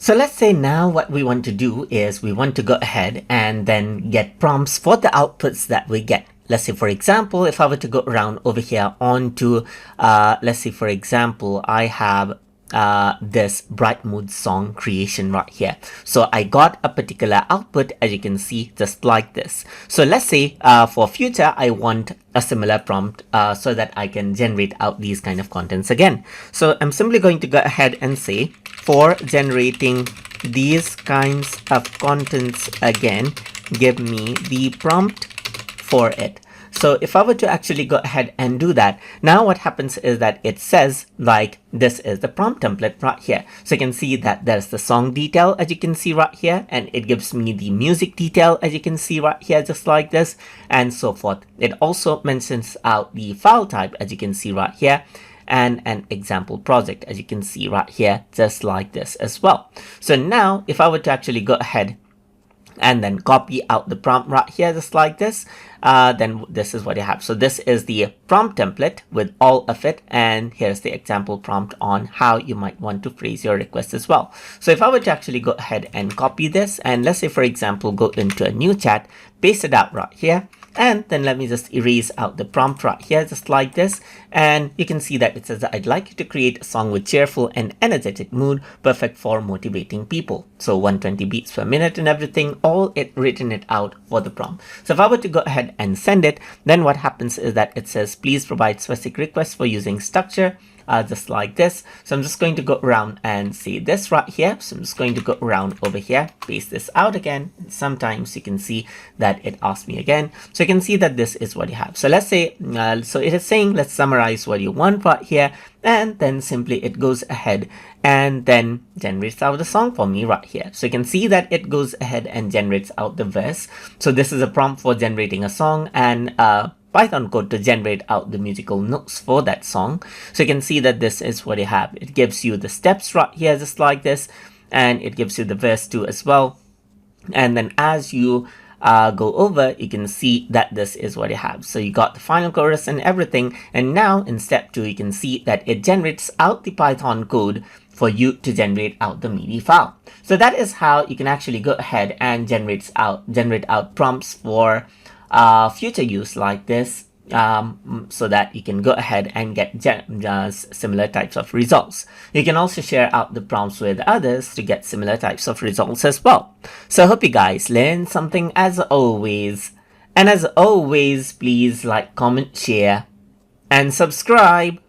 So let's say now what we want to do is we want to go ahead and then get prompts for the outputs that we get. Let's say, for example, if I were to go around over here onto, let's say, for example, I have this bright mood song creation right here. So I got a particular output, as you can see, just like this. So let's say for future, I want a similar prompt so that I can generate out these kind of contents again. So I'm simply going to go ahead and say, for generating these kinds of contents again, give me the prompt for it. So if I were to actually go ahead and do that, now what happens is that it says like this is the prompt template right here. So you can see that there's the song detail, as you can see right here, and it gives me the music detail, as you can see right here, just like this, and so forth. It also mentions out the file type, as you can see right here, and an example project, as you can see right here, just like this as well. So now if I were to actually go ahead and then copy out the prompt right here, just like this, then this is what you have. So this is the prompt template with all of it, and here's the example prompt on how you might want to phrase your request as well. So if I were to actually go ahead and copy this, and let's say, for example, go into a new chat, paste it out right here, and then let me just erase out the prompt right here, just like this. And you can see that it says that I'd like you to create a song with cheerful and energetic mood, perfect for motivating people. So 120 beats per minute and everything, all it written it out for the prompt. So if I were to go ahead and send it, then what happens is that it says, please provide specific requests for using structure. Just like this. So I'm just going to go around and see this right here. So I'm just going to go around over here, paste this out again. Sometimes you can see that it asks me again. So you can see that this is what you have. So let's say, so it is saying, let's summarize what you want right here. And then simply it goes ahead and then generates out the song for me right here. So you can see that it goes ahead and generates out the verse. So this is a prompt for generating a song and Python code to generate out the musical notes for that song. So you can see that this is what you have. It gives you the steps right here, just like this, and it gives you the verse too as well. And then as you go over, you can see that this is what you have. So you got the final chorus and everything. And now in step 2, you can see that it generates out the Python code for you to generate out the MIDI file. So that is how you can actually go ahead and generate out prompts for future use like this, so that you can go ahead and get similar types of results. You can also share out the prompts with others to get similar types of results as well. So I hope you guys learned something as always. And as always, please like, comment, share, and subscribe.